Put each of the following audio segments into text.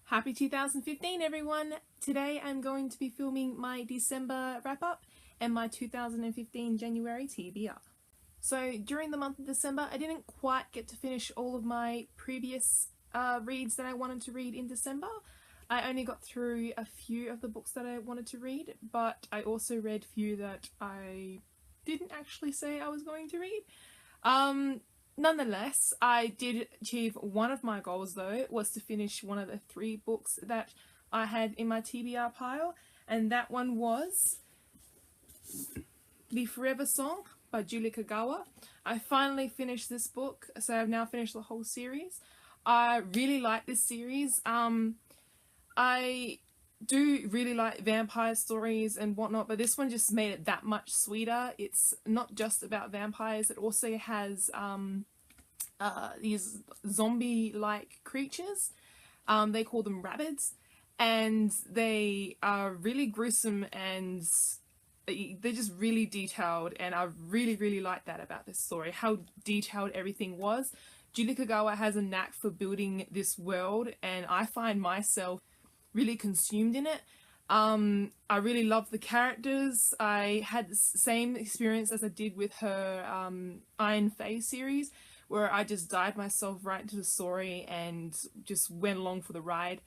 Happy 2015 everyone! Today I'm going to be filming my December wrap-up and my 2015 January TBR. So during the month of December I didn't quite get to finish all of my previous reads that I wanted to read in December. I only got through a few of the books that I wanted to read, but I also read few that I didn't actually say I was going to read. Nonetheless, I did achieve one of my goals though, was to finish one of the 3 books that I had in my TBR pile, and that one was The Forever Song by Julie Kagawa. I finally finished this book, so I've now finished the whole series. I really like this series. I do really like vampire stories and whatnot, but this one just made it that much sweeter. It's not just about vampires, it also has these zombie-like creatures. They call them rabbits, and they are really gruesome and they're just really detailed, and I really like that about this story, how detailed everything was. Julie Kagawa has a knack for building this world, and I find myself really consumed in it. I really love the characters. I had the same experience as I did with her Iron Fae series, where I just dived myself right into the story and just went along for the ride.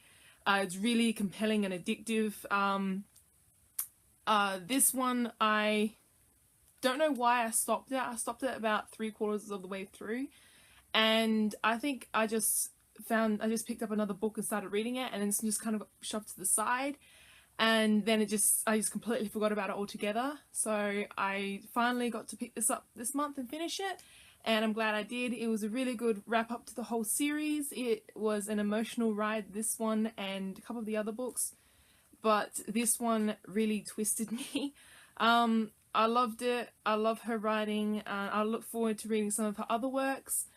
It's really compelling and addictive. This one, I don't know why I stopped it. I stopped it about 3/4 of the way through, and I think I just picked up another book and started reading it, and then it's just kind of shoved to the side, and then I just completely forgot about it altogether. So I finally got to pick this up this month and finish it, and I'm glad I did. It was a really good wrap up to the whole series. It was an emotional ride, this one and a couple of the other books, but this one really twisted me. I loved it. I love her writing. I look forward to reading some of her other works.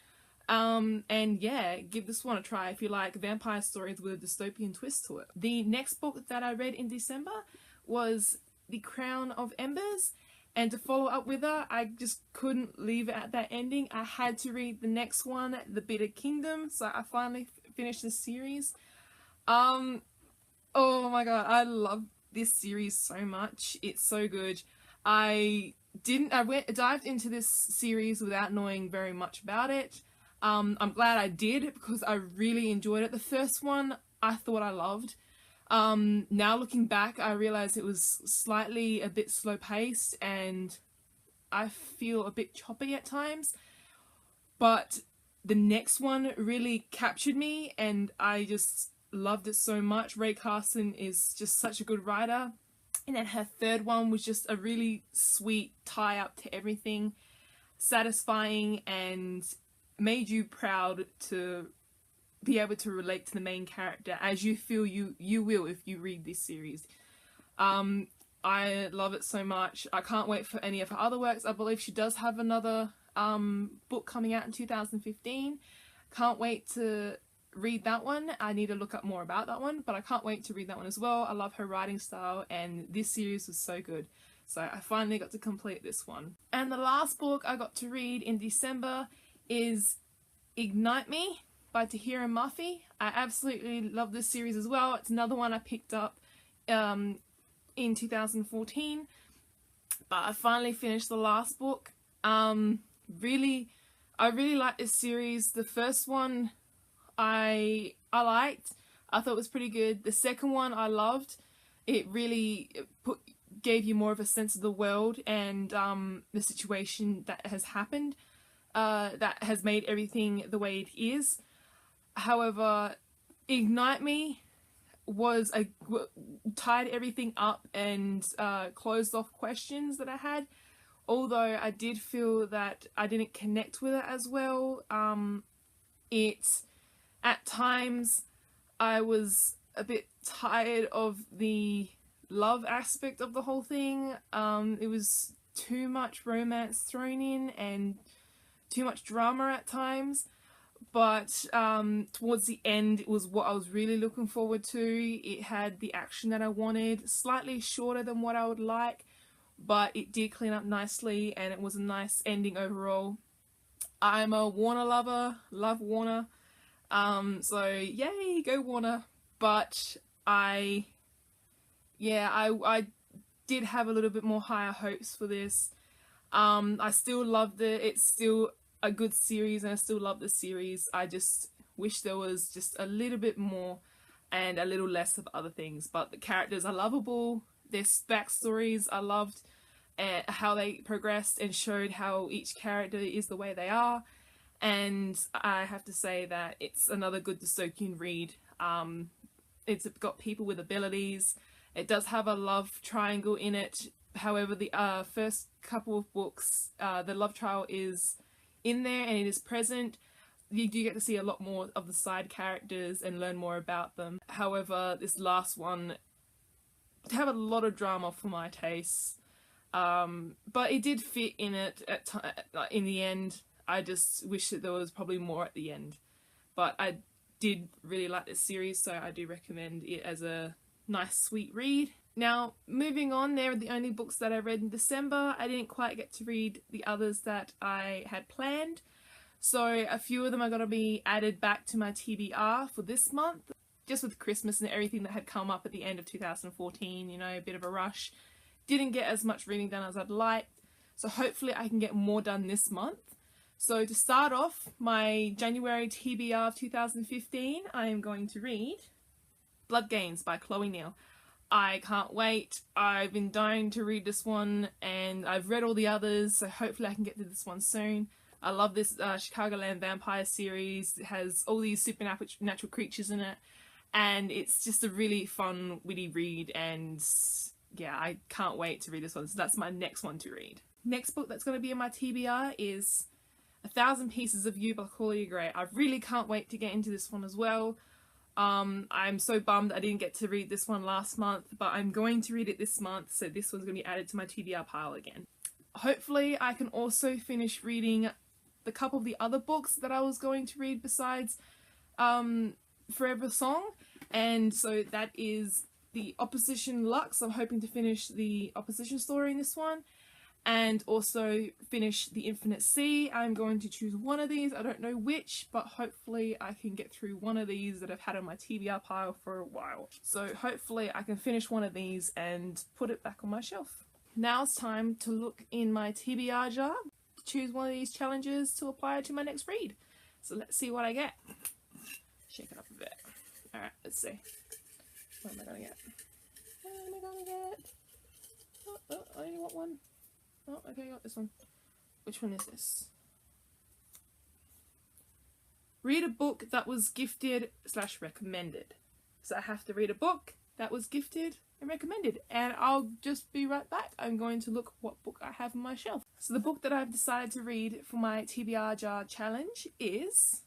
And yeah, give this one a try if you like vampire stories with a dystopian twist to it. The next book that I read in December was The Crown of Embers, and to follow up with her, I just couldn't leave it at that ending. I had to read the next one, The Bitter Kingdom, so I finally finished this series. Oh my god, I love this series so much. It's so good. I dived into this series without knowing very much about it. I'm glad I did, because I really enjoyed it. The first one I thought I loved. Now looking back, I realized it was slightly a bit slow paced and I feel a bit choppy at times, but the next one really captured me and I just loved it so much. Carson is just such a good writer, and then her third one was just a really sweet tie up to everything, satisfying, and made you proud to be able to relate to the main character, as you feel you will if you read this series. I love it so much. I can't wait for any of her other works. I believe she does have another book coming out in 2015. Can't wait to read that one. I need to look up more about that one, but I can't wait to read that one as well. I love her writing style, and this series was so good. So I finally got to complete this one. And the last book I got to read in December is Ignite Me by Tahereh and Mafi. I absolutely love this series as well. It's another one I picked up in 2014, but I finally finished the last book. I really like this series. The first one I liked. I thought it was pretty good. The second one I loved. It really gave you more of a sense of the world and the situation that has happened. That has made everything the way it is. However, Ignite Me was tied everything up and closed off questions that I had. Although I did feel that I didn't connect with it as well. At times I was a bit tired of the love aspect of the whole thing. It was too much romance thrown in and too much drama at times, but towards the end it was what I was really looking forward to. It had the action that I wanted, slightly shorter than what I would like, but it did clean up nicely and it was a nice ending overall. I'm a Warner lover, love Warner, so yay, go Warner. but I did have a little bit more higher hopes for this. I still loved it. It's still a good series and I still love the series. I just wish there was just a little bit more and a little less of other things. But the characters are lovable. Their backstories I loved, and how they progressed and showed how each character is the way they are. And I have to say that it's another good dystopian read. It's got people with abilities. It does have a love triangle in it. However, the first couple of books, the love triangle is in there and it is present. You do get to see a lot more of the side characters and learn more about them. However, this last one had a lot of drama for my taste. But it did fit in it in the end. I just wish that there was probably more at the end. But I did really like this series, so I do recommend it as a nice sweet read. Now, moving on, they're the only books that I read in December. I didn't quite get to read the others that I had planned. So a few of them are going to be added back to my TBR for this month. Just with Christmas and everything that had come up at the end of 2014, you know, a bit of a rush. Didn't get as much reading done as I'd liked. So hopefully I can get more done this month. So to start off my January TBR of 2015, I am going to read Blood Games by Chloe Neil. I can't wait. I've been dying to read this one and I've read all the others, so hopefully I can get to this one soon. I love this Chicagoland vampire series. It has all these supernatural creatures in it and it's just a really fun, witty read, and yeah, I can't wait to read this one. So that's my next one to read. Next book that's going to be in my TBR is 1,000 Pieces of You by Claudia Gray. I really can't wait to get into this one as well. I'm so bummed I didn't get to read this one last month, but I'm going to read it this month, so this one's going to be added to my TBR pile again. Hopefully I can also finish reading the couple of the other books that I was going to read besides Forever Song, and so that is the Opposition Lux. I'm hoping to finish the Opposition story in this one, and also finish The Infinite Sea. I'm going to choose one of these. I don't know which, but hopefully I can get through one of these that I've had on my TBR pile for a while. So hopefully I can finish one of these and put it back on my shelf. Now it's time to look in my TBR jar to choose one of these challenges to apply to my next read. So let's see what I get. Shake it up a bit. Alright, let's see. What am I gonna get? What am I gonna get? Oh, I only want one. Oh, okay, I got this one. Which one is this? Read a book that was gifted / recommended. So I have to read a book that was gifted and recommended. And I'll just be right back. I'm going to look what book I have on my shelf. So the book that I've decided to read for my TBR jar challenge is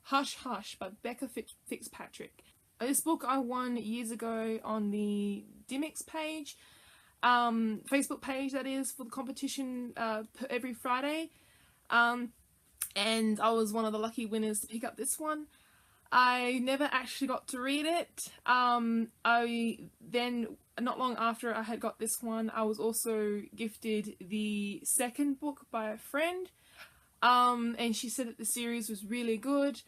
Hush Hush by Becca Fitzpatrick. This book I won years ago on the Dimmicks page. Facebook page, that is, for the competition every Friday, and I was one of the lucky winners to pick up this one. I never actually got to read it. I then, not long after I had got this one, I was also gifted the second book by a friend, and she said that the series was really good.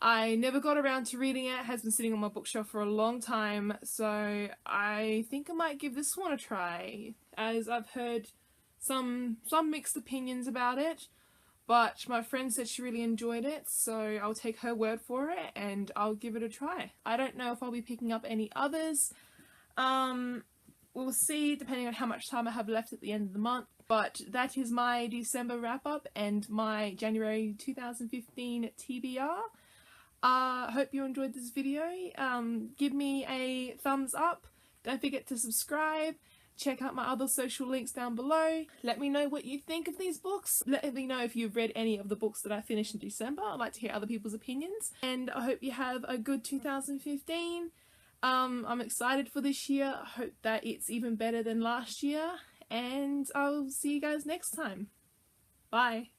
I never got around to reading it. It has been sitting on my bookshelf for a long time, so I think I might give this one a try, as I've heard some mixed opinions about it, but my friend said she really enjoyed it, so I'll take her word for it and I'll give it a try. I don't know if I'll be picking up any others. We'll see, depending on how much time I have left at the end of the month. But that is my December wrap up and my January 2015 TBR. Hope you enjoyed this video. Give me a thumbs up. Don't forget to subscribe. Check out my other social links down below. Let me know what you think of these books. Let me know if you've read any of the books that I finished in December. I'd like to hear other people's opinions. And I hope you have a good 2015. I'm excited for this year. I hope that it's even better than last year. And I'll see you guys next time. Bye.